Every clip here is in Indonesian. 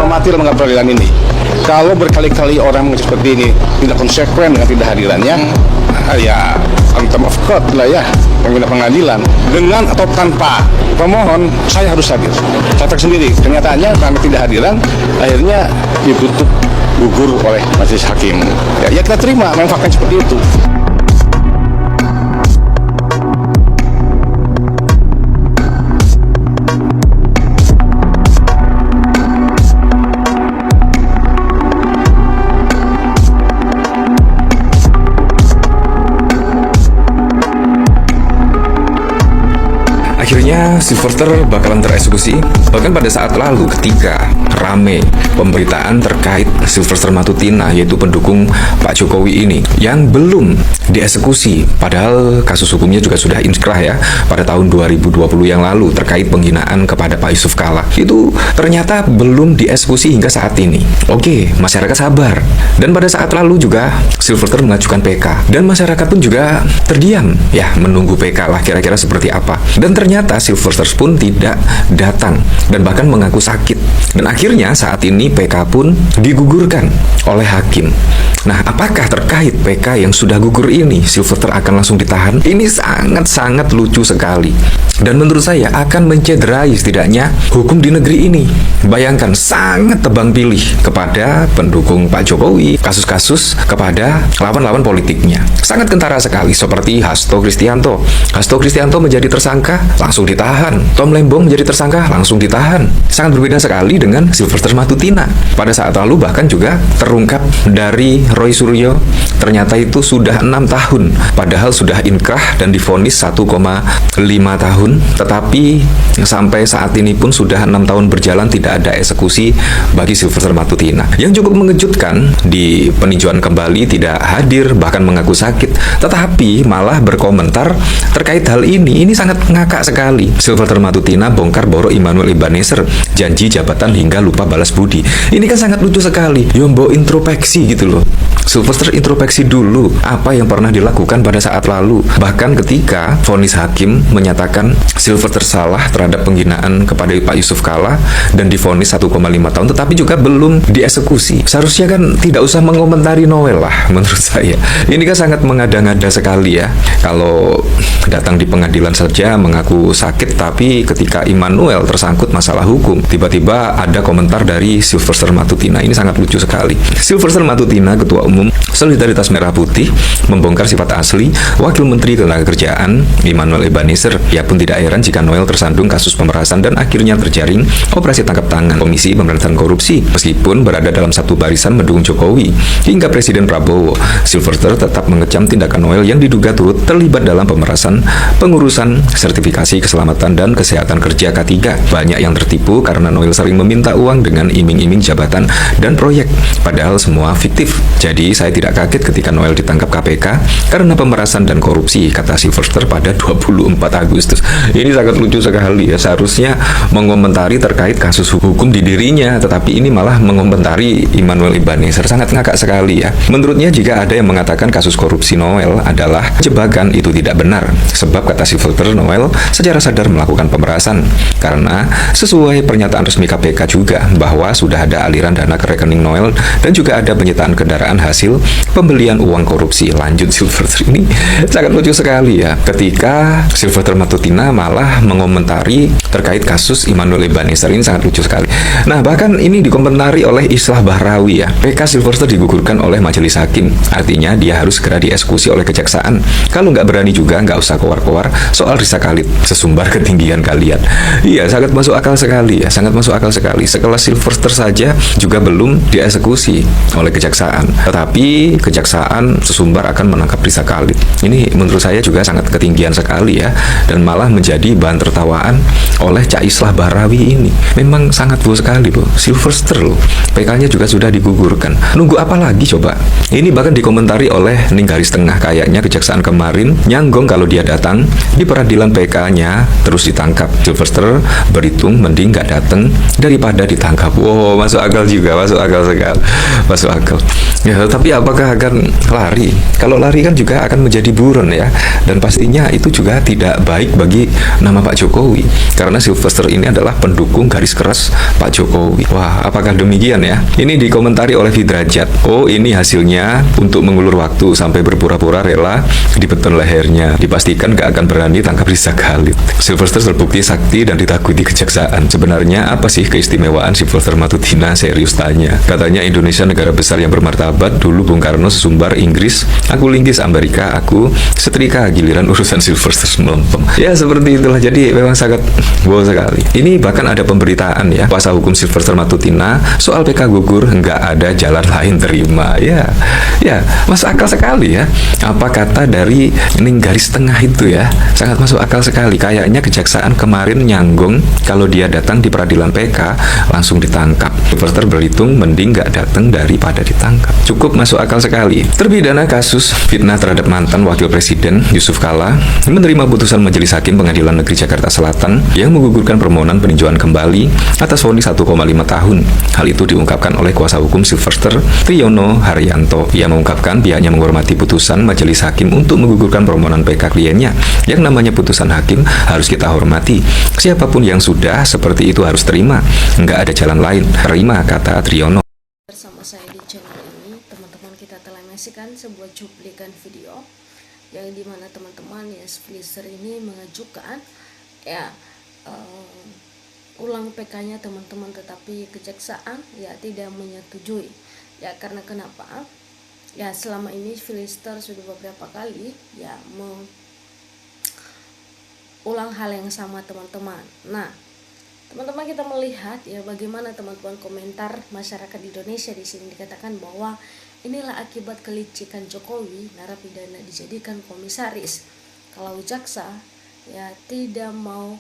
menghormati lembaga peradilan ini. Kalau berkali-kali orang mengecek seperti ini tidak konsekuen dengan tidak hadirannya, ya contempt of court lah ya, pembina pengadilan. Dengan atau tanpa pemohon, saya harus hadir. Saya tak sendiri. Kenyataannya karena tidak hadiran, akhirnya ditutup gugur oleh majelis hakim. Ya kita terima, memang faktanya seperti itu. Akhirnya Silverster bakalan tereksekusi. Bahkan pada saat lalu ketika rame pemberitaan terkait Silverster Matutina, yaitu pendukung Pak Jokowi ini yang belum dieksekusi, padahal kasus hukumnya juga sudah inkrah ya pada tahun 2020 yang lalu terkait penghinaan kepada Pak Yusuf Kalla, itu ternyata belum dieksekusi hingga saat ini. Oke, masyarakat sabar. Dan pada saat lalu juga Silverster mengajukan PK, dan masyarakat pun juga terdiam ya menunggu PK lah kira-kira seperti apa. Dan ternyata Silverster pun tidak datang dan bahkan mengaku sakit. Dan akhirnya saat ini PK pun digugurkan oleh hakim. Nah, apakah terkait PK yang sudah gugur ini Silverster akan langsung ditahan? Ini sangat-sangat lucu sekali. Dan menurut saya akan mencederai setidaknya hukum di negeri ini. Bayangkan, sangat tebang pilih kepada pendukung Pak Jokowi, kasus-kasus kepada lawan-lawan politiknya. Sangat kentara sekali, seperti Hasto Kristianto. Hasto Kristianto menjadi tersangka, langsung ditahan. Tom Lembong menjadi tersangka, langsung ditahan. Sangat berbeda sekali dengan Silverster Matutina. Pada saat lalu bahkan juga terungkap dari Roy Suryo, ternyata itu sudah 6 tahun, padahal sudah inkrah dan divonis 1,5 tahun. Tetapi sampai saat ini pun sudah 6 tahun berjalan tidak ada eksekusi bagi Silverster Matutina. Yang cukup mengejutkan, di peninjauan kembali tidak hadir, bahkan mengaku sakit, tetapi malah berkomentar terkait hal ini. Ini sangat ngakak sekali. Silverster Matutina bongkar borok Immanuel Ebenezer, janji jabatan hingga lupa balas budi. Ini kan sangat lucu sekali. Yombo introspeksi gitu loh. Silverster introspeksi dulu apa yang pernah dilakukan pada saat lalu. Bahkan ketika vonis hakim menyatakan Silverster salah terhadap penghinaan kepada Pak Yusuf Kalla dan divonis 1,5 tahun, tetapi juga belum dieksekusi. Seharusnya kan tidak usah mengomentari Noel lah menurut saya. Ini kan sangat mengada-ngada sekali ya. Kalau datang di pengadilan saja mengaku sakit, tapi ketika Immanuel tersangkut masalah hukum, tiba-tiba ada komentar dari Silverster Matutina. Ini sangat lucu sekali. Silverster Matutina, Ketua Umum Solidaritas Merah Putih, membongkar sifat asli Wakil Menteri Ketenagakerjaan Immanuel Ebenezer. Ia pun tidak heran jika Noel tersandung kasus pemerasan dan akhirnya terjaring operasi tangkap tangan Komisi Pemberantasan Korupsi. Meskipun berada dalam satu barisan mendukung Jokowi hingga Presiden Prabowo, Silverster tetap mengecam tindakan Noel yang diduga turut terlibat dalam pemerasan pengurusan sertifikasi keselamatan dan kesehatan kerja K3. Banyak yang tertipu karena Noel sering meminta uang dengan iming-iming jabatan dan proyek, padahal semua fiktif. Jadi saya tidak kaget ketika Noel ditangkap KPK karena pemerasan dan korupsi, kata Silverster pada 24 Agustus. Ini sangat lucu sekali ya. Seharusnya mengomentari terkait kasus hukum di dirinya, tetapi ini malah mengomentari Immanuel Ebenezer. Sangat ngakak sekali ya. Menurutnya jika ada yang mengatakan kasus korupsi Noel adalah jebakan, itu tidak benar. Sebab kata Silverster, Noel secara sadar melakukan pemerasan karena sesuai pernyataan resmi KPK juga bahwa sudah ada aliran dana ke rekening Noel dan juga ada penyitaan kendaraan hasil pembelian uang korupsi. Lanjut Silverster. Ini sangat lucu sekali ya. Ketika Silverster Matutina malah mengomentari terkait kasus Immanuel Ebenezer, ini sangat lucu sekali. Nah, bahkan ini dikomentari oleh Islah Bahrawi ya. PK Silverster digugurkan oleh majelis hakim. Artinya dia harus segera dieksekusi oleh kejaksaan. Kalau nggak berani juga nggak usah keluar-keluar soal Risa Khalid, sesumbar ketinggian kalian. Iya, sangat masuk akal sekali ya. Sangat masuk akal sekali. Sekelas Silverster saja juga belum dieksekusi oleh kejaksaan, tetapi kejaksaan sesumbar akan menangkap Risa Khalid. Ini menurut saya juga sangat ketinggian sekali ya, dan malah menjadi bahan tertawaan oleh Cak Islah Bahrawi ini. Memang sangat bos sekali loh, Silverster loh. PK-nya juga sudah digugurkan. Nunggu apa lagi coba? Ini bahkan dikomentari oleh Ning Garis Tengah, kayaknya kejaksaan kemarin nyanggong kalau dia datang di peradilan PK-nya terus ditangkap. Silverster berhitung mending nggak datang daripada ditangkap. Wow, masuk akal juga, masuk akal sekali, masuk akal. Ya, Tapi apakah akan lari? Kalau lari kan juga akan menjadi buron ya. Dan pastinya itu juga tidak baik bagi nama Pak Jokowi. Karena Sylvester ini adalah pendukung garis keras Pak Jokowi. Wah, apakah demikian ya? Ini dikomentari oleh Fidrajat. Oh, ini hasilnya untuk mengulur waktu sampai berpura-pura rela dibeton lehernya. Dipastikan gak akan berani tangkap Rizak Khalid. Sylvester terbukti sakti dan ditakuti kejaksaan. Sebenarnya apa sih keistimewaan Sylvester Matutina? Serius tanya. Katanya Indonesia negara besar yang bermartabat. Dulu Bung Karno sesumbar Inggris, aku linggis Amerika, aku setrika, giliran urusan Sylvester melempem. Ya seperti itulah, jadi memang sangat wow sekali. Ini bahkan ada pemberitaan ya, kuasa hukum Sylvester Matutina soal PK gugur, nggak ada jalan lain terima. Ya masuk akal sekali ya. Apa kata dari ning garis tengah itu ya, sangat masuk akal sekali. Kayaknya kejaksaan kemarin nyanggong kalau dia datang di peradilan PK langsung ditangkap. Sylvester berhitung mending nggak datang daripada ditangkap. Cukup masuk akal sekali. Terpidana kasus fitnah terhadap mantan Wakil Presiden Yusuf Kala menerima putusan Majelis Hakim Pengadilan Negeri Jakarta Selatan yang menggugurkan permohonan peninjauan kembali atas vonis 1,5 tahun. Hal itu diungkapkan oleh kuasa hukum Sylvester, Triyono Haryanto. Ia mengungkapkan pihaknya menghormati putusan Majelis Hakim untuk menggugurkan permohonan PK kliennya. Yang namanya putusan hakim harus kita hormati. Siapapun yang sudah seperti itu harus terima. Nggak ada jalan lain. Terima, kata Triyono. Bersama saya di channel ini, teman-teman, kita telah menyaksikan sebuah cuplikan video yang dimana teman-teman ya Sylvester ini mengajukan ya ulang PK-nya teman-teman, tetapi kejaksaan ya tidak menyetujui ya. Karena kenapa? Ya selama ini Sylvester sudah beberapa kali ya ulang hal yang sama teman-teman. Nah, teman-teman, kita melihat ya bagaimana teman-teman komentar masyarakat Indonesia di sini. Dikatakan bahwa inilah akibat kelicikan Jokowi, narapidana dijadikan komisaris. Kalau jaksa ya tidak mau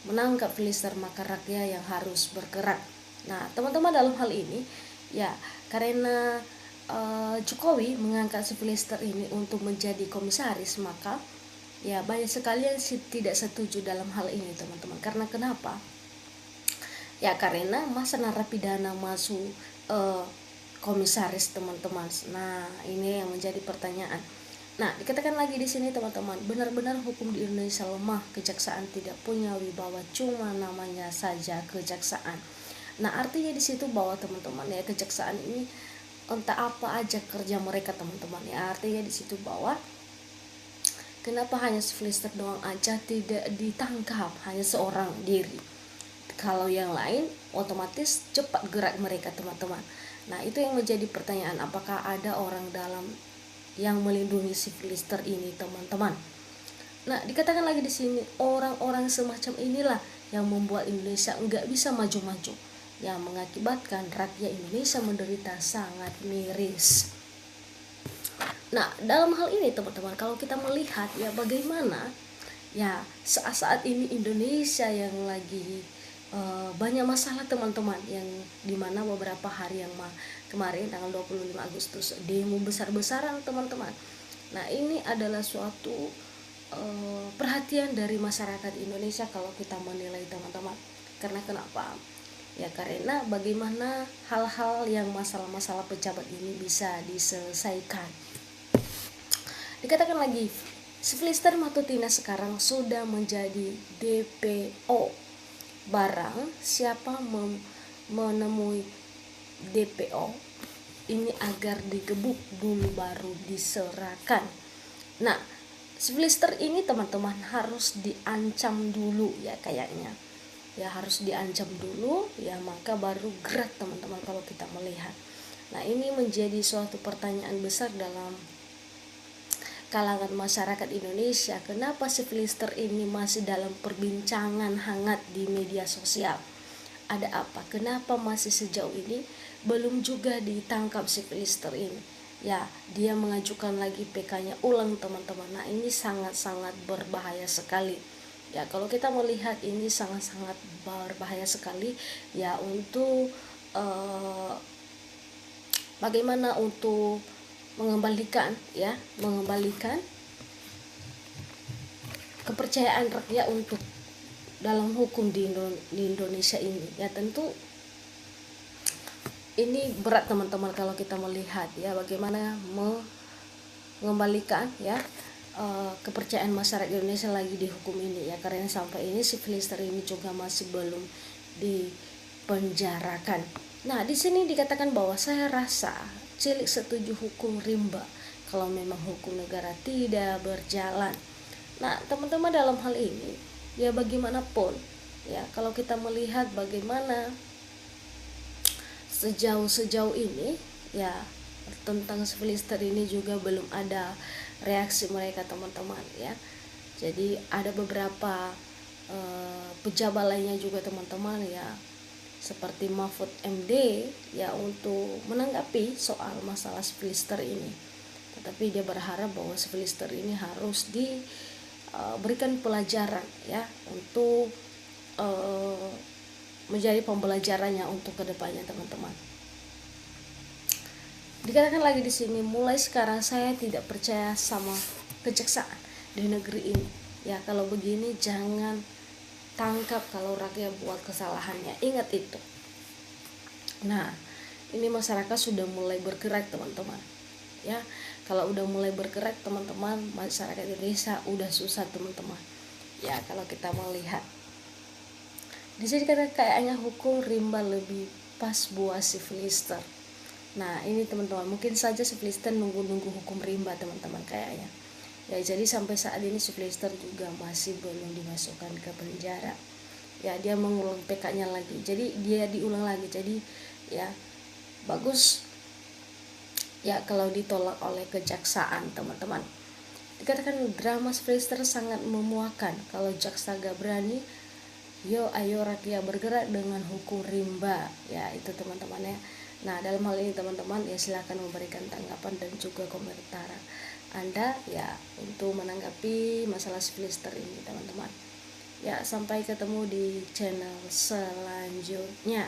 menangkap Sylvester, maka rakyat yang harus bergerak. Nah, teman-teman, dalam hal ini ya karena Jokowi mengangkat Sylvester ini untuk menjadi komisaris, maka ya banyak sekali yang tidak setuju dalam hal ini teman-teman. Karena kenapa? Ya karena masa narapidana masuk komisaris teman-teman. Nah, ini yang menjadi pertanyaan. Nah, dikatakan lagi di sini teman-teman, benar-benar hukum di Indonesia lemah, kejaksaan tidak punya wibawa, cuma namanya saja kejaksaan. Nah, artinya di situ bahwa teman-teman ya kejaksaan ini entah apa aja kerja mereka teman-teman ya. Artinya di situ bahwa kenapa hanya Sylvester doang aja tidak ditangkap, hanya seorang diri. Kalau yang lain otomatis cepat gerak mereka teman-teman. Nah, itu yang menjadi pertanyaan, apakah ada orang dalam yang melindungi Sylvester ini teman-teman. Nah, dikatakan lagi di sini orang-orang semacam inilah yang membuat Indonesia enggak bisa maju-maju, yang mengakibatkan rakyat Indonesia menderita sangat miris. Nah, dalam hal ini teman-teman, kalau kita melihat ya bagaimana ya saat-saat ini Indonesia yang lagi banyak masalah teman-teman, yang dimana beberapa hari yang kemarin tanggal 25 Agustus demo besar-besaran teman-teman. Nah, ini adalah suatu perhatian dari masyarakat Indonesia kalau kita menilai teman-teman. Karena kenapa? Ya karena bagaimana hal-hal yang masalah-masalah pejabat ini bisa diselesaikan. Dikatakan lagi, Sylvester Matutina sekarang sudah menjadi DPO. Barang siapa menemui DPO ini agar digebuk dulu baru diserahkan. Nah, Sylvester ini teman-teman harus diancam dulu ya kayaknya. Ya harus diancam dulu ya, maka baru gerak teman-teman kalau kita melihat. Nah, ini menjadi suatu pertanyaan besar dalam kalangan masyarakat Indonesia. Kenapa Sylvester ini masih dalam perbincangan hangat di media sosial? Ada apa? Kenapa masih sejauh ini belum juga ditangkap Sylvester ini? Ya, dia mengajukan lagi PK-nya ulang teman-teman. Nah, ini sangat-sangat berbahaya sekali. Ya, kalau kita melihat ini sangat-sangat berbahaya sekali ya untuk bagaimana untuk mengembalikan kepercayaan rakyat untuk dalam hukum di Indonesia ini. Ya tentu ini berat teman-teman kalau kita melihat ya bagaimana mengembalikan ya kepercayaan masyarakat Indonesia lagi di hukum ini ya, karena sampai ini si Filister ini juga masih belum dipenjarakan. Nah di sini dikatakan bahwa saya rasa Cilik setuju hukum rimba kalau memang hukum negara tidak berjalan. Nah teman-teman, dalam hal ini ya bagaimanapun ya, kalau kita melihat bagaimana sejauh ini ya tentang Filister ini juga belum ada reaksi mereka teman-teman ya. Jadi ada beberapa pejabat lainnya juga teman-teman ya, seperti Mahfud MD ya, untuk menanggapi soal masalah Filister ini. Tetapi dia berharap bahwa Filister ini harus diberikan pelajaran ya, untuk menjadi pembelajarannya untuk kedepannya teman-teman. Dikatakan lagi di sini, mulai sekarang saya tidak percaya sama kejaksaan di negeri ini. Ya kalau begini jangan tangkap kalau rakyat buat kesalahannya. Ingat itu. Nah, ini masyarakat sudah mulai bergerak teman-teman. Ya, kalau udah mulai bergerak teman-teman, masyarakat Indonesia udah susah teman-teman. Ya, kalau kita melihat di sini kayaknya hukum rimba lebih pas buat si Filister. Nah ini teman-teman, mungkin saja si Filister nunggu hukum rimba teman-teman kayaknya. Ya jadi sampai saat ini si Filister juga masih belum dimasukkan ke penjara. Ya dia mengulang PK-nya lagi. Jadi dia diulang lagi. Jadi ya bagus ya kalau ditolak oleh kejaksaan teman-teman. Dikatakan drama Filister sangat memuakan. Kalau jaksa gak berani, ayo rakyat bergerak dengan hukum rimba ya, itu teman-teman ya. Nah dalam hal ini teman-teman ya silakan memberikan tanggapan dan juga komentar Anda ya untuk menanggapi masalah Filister ini teman-teman ya. Sampai ketemu di channel selanjutnya.